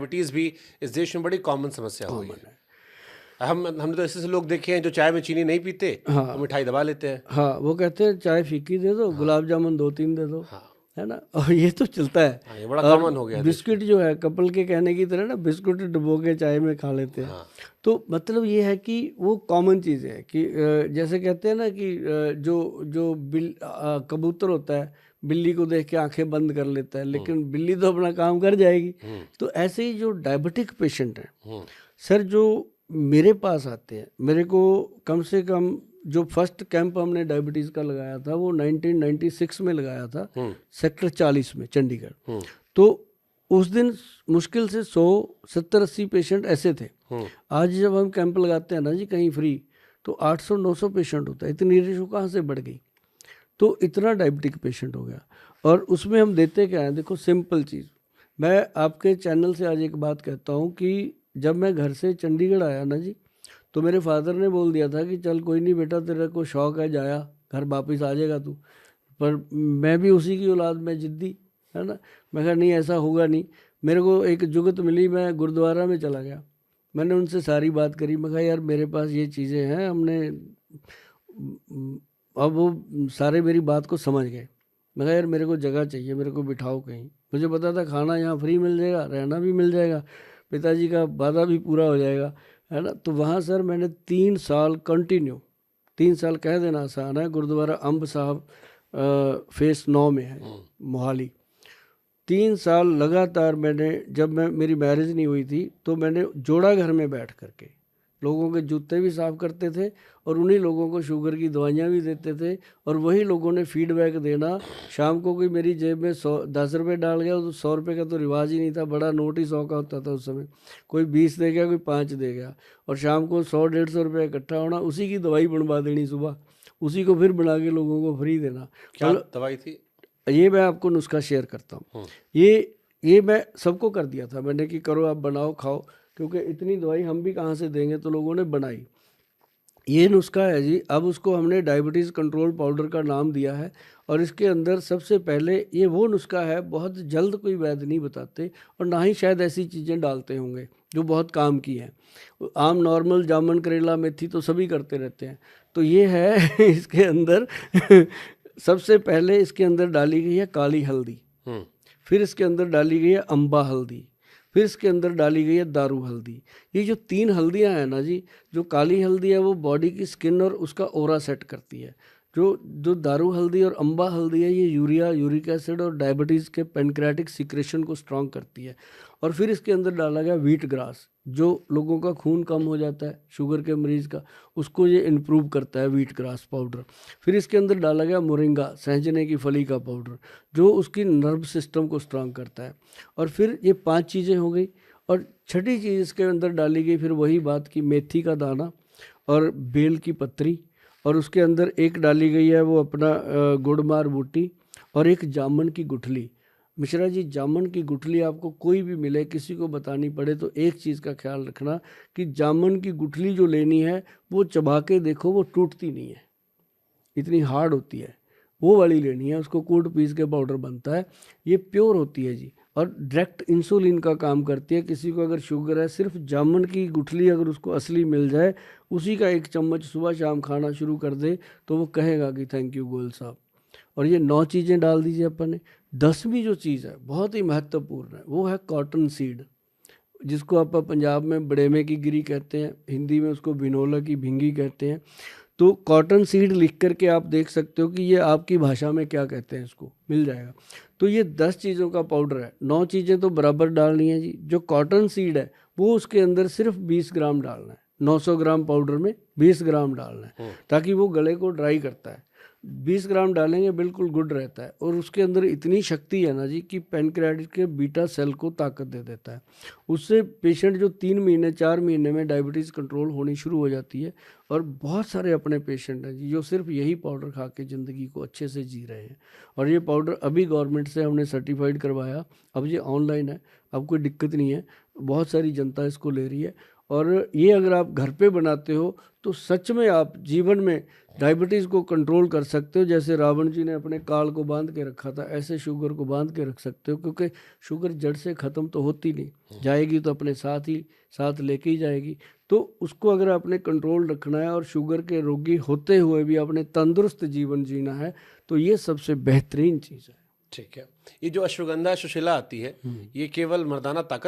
Diabetes भी इस देश में बड़ी कॉमन समस्या हो गई कॉमन है। है। हमने तो ऐसे लोग देखे हैं जो चाय में चीनी नहीं पीते तो हाँ मिठाई दबा लेते हैं। हाँ, वो कहते हैं चाय फीकी दे दो, हाँ गुलाब जामुन 2-3 दे दो, हाँ है ना? और ये तो चलता है। हाँ, ये बड़ा और कॉमन हो गया है देश में। बिस्किट जो है कपल के कहने की तरह ना, बिस्कुट डुबो के चाय में खा लेते हैं। हाँ तो मतलब ये है कि वो कॉमन चीज़ है कि जैसे कहते हैं ना कि जो जो कबूतर होता है, बिल्ली को देख के आंखें बंद कर लेता है, लेकिन बिल्ली तो अपना काम कर जाएगी। तो ऐसे ही जो डायबिटिक पेशेंट हैं सर, जो मेरे पास आते हैं, मेरे को कम से कम जो फर्स्ट कैंप हमने डायबिटीज़ का लगाया था वो 1996 में लगाया था, सेक्टर 40 में चंडीगढ़। तो उस दिन मुश्किल से 100-70-80 पेशेंट ऐसे थे। आज जब हम कैंप लगाते हैं ना जी कहीं फ्री, तो 800-900 पेशेंट होता है। इतनी रेशो कहाँ से बढ़ गई? तो इतना डायबिटिक पेशेंट हो गया। और उसमें हम देते क्या हैं, देखो सिंपल चीज़, मैं आपके चैनल से आज एक बात कहता हूँ कि जब मैं घर से चंडीगढ़ आया ना जी, तो मेरे फादर ने बोल दिया था कि चल कोई नहीं बेटा, तेरे को शौक है, जाया घर वापस आ जाएगा तू। पर मैं भी उसी की औलाद, मैं जिद्दी, है ना। मैं कहा नहीं ऐसा होगा नहीं। मेरे को एक जुगत मिली, मैं गुरुद्वारा में चला गया, मैंने उनसे सारी बात करी। मैं कहा यार मेरे पास ये चीज़ें हैं, हमने अब वो सारे मेरी बात को समझ गए। मैं कहा यार मेरे को जगह चाहिए, मेरे को बिठाओ कहीं। मुझे पता था खाना यहाँ फ्री मिल जाएगा, रहना भी मिल जाएगा, पिताजी का वादा भी पूरा हो जाएगा, है ना। तो वहाँ सर मैंने 3 साल कंटिन्यू, 3 साल कह देना आसान है, गुरुद्वारा अम्ब साहब फेस 9 में है मोहाली। 3 साल लगातार मैंने, जब मेरी मैरिज नहीं हुई थी तो मैंने जोड़ा घर में बैठ करके लोगों के जूते भी साफ़ करते थे और उन्हीं लोगों को शुगर की दवाइयाँ भी देते थे। और वही लोगों ने फीडबैक देना। शाम को कोई मेरी जेब में 10 रुपये डाल गया, तो 100 रुपये का तो रिवाज ही नहीं था, बड़ा नोट ही 100 का होता था उस समय। कोई 20 दे गया, कोई 5 दे गया, और शाम को 100-150 रुपये इकट्ठा होना, उसी की दवाई बनवा देनी सुबह, उसी को फिर बना के लोगों को फ्री देना। क्या दवाई थी? ये मैं आपको नुस्खा शेयर करता हूँ। ये मैं सबको कर दिया था मैंने कि करो आप, बनाओ खाओ, क्योंकि इतनी दवाई हम भी कहाँ से देंगे, तो लोगों ने बनाई। ये नुस्खा है जी। अब उसको हमने डायबिटीज़ कंट्रोल पाउडर का नाम दिया है। और इसके अंदर सबसे पहले ये वो नुस्खा है, बहुत जल्द कोई वैद्य नहीं बताते, और ना ही शायद ऐसी चीज़ें डालते होंगे जो बहुत काम की हैं। आम नॉर्मल जामुन करेला मेथी तो सभी करते रहते हैं। तो ये है इसके अंदर सबसे पहले इसके अंदर डाली गई है काली हल्दी, फिर इसके अंदर डाली गई है अम्बा हल्दी, फिर इसके अंदर डाली गई है दारू हल्दी। ये जो 3 हल्दियाँ हैं ना जी, जो काली हल्दी है वो बॉडी की स्किन और उसका ओरा सेट करती है। जो जो दारू हल्दी और अम्बा हल्दी है, ये यूरिया, यूरिक एसिड और डायबिटीज़ के पेनक्रेटिक सिक्रेशन को स्ट्रॉन्ग करती है। और फिर इसके अंदर डाला गया व्हीट ग्रास, जो लोगों का खून कम हो जाता है शुगर के मरीज़ का, उसको ये इम्प्रूव करता है व्हीट ग्रास पाउडर। फिर इसके अंदर डाला गया मोरिंगा, सहजने की फली का पाउडर, जो उसकी नर्व सिस्टम को स्ट्रॉन्ग करता है। और फिर ये 5 चीज़ें हो गई। और छठी चीज़ इसके अंदर डाली गई फिर वही बात की मेथी का दाना और बेल की पत्री, और उसके अंदर एक डाली गई है वो अपना गुड़मार बूटी, और एक जामुन की गुठली। मिश्रा जी, जामुन की गुठली आपको कोई भी मिले, किसी को बतानी पड़े, तो एक चीज़ का ख्याल रखना कि जामुन की गुठली जो लेनी है वो चबा के देखो, वो टूटती नहीं है, इतनी हार्ड होती है, वो वाली लेनी है। उसको कूट पीस के पाउडर बनता है, ये प्योर होती है जी, और डायरेक्ट इंसुलिन का काम करती है। किसी को अगर शुगर है, सिर्फ जामुन की गुठली अगर उसको असली मिल जाए, उसी का 1 चम्मच सुबह शाम खाना शुरू कर दे, तो वो कहेगा कि थैंक यू गोयल साहब। और ये 9 चीज़ें डाल दीजिए अपन ने। 10वीं जो चीज़ है बहुत ही महत्वपूर्ण है, वो है कॉटन सीड, जिसको आप पंजाब में बड़ेमे की गिरी कहते हैं, हिंदी में उसको बिनोला की भिंगी कहते हैं। तो कॉटन सीड लिख करके आप देख सकते हो कि ये आपकी भाषा में क्या कहते हैं, इसको मिल जाएगा। तो ये 10 चीज़ों का पाउडर है, 9 चीज़ें तो बराबर डालनी है जी। जो कॉटन सीड है वो उसके अंदर सिर्फ 20 ग्राम डालना है, 900 ग्राम पाउडर में 20 ग्राम डालना है, ताकि वो गले को ड्राई करता है। 20 ग्राम डालेंगे बिल्कुल गुड रहता है। और उसके अंदर इतनी शक्ति है ना जी कि पैनक्रियाटिस के बीटा सेल को ताकत दे देता है। उससे पेशेंट जो 3 महीने 4 महीने में डायबिटीज़ कंट्रोल होनी शुरू हो जाती है। और बहुत सारे अपने पेशेंट हैं जी जो सिर्फ यही पाउडर खा के ज़िंदगी को अच्छे से जी रहे हैं। और ये पाउडर अभी गवर्नमेंट से हमने सर्टिफाइड करवाया, अब ये ऑनलाइन है, अब कोई दिक्कत नहीं है। बहुत सारी जनता इसको ले रही है। और ये अगर आप घर पे बनाते हो तो सच में आप जीवन में डायबिटीज़ को कंट्रोल कर सकते हो। जैसे रावण जी ने अपने काल को बांध के रखा था, ऐसे शुगर को बांध के रख सकते हो, क्योंकि शुगर जड़ से ख़त्म तो होती नहीं, जाएगी तो अपने साथ लेके ही जाएगी। तो उसको अगर आपने कंट्रोल रखना है और शुगर के रोगी होते हुए भी अपने तंदुरुस्त जीवन जीना है, तो ये सबसे बेहतरीन चीज़ है। ठीक है। ये जो अश्वगंधा सुशीला आती है, ये केवल मर्दाना ताकत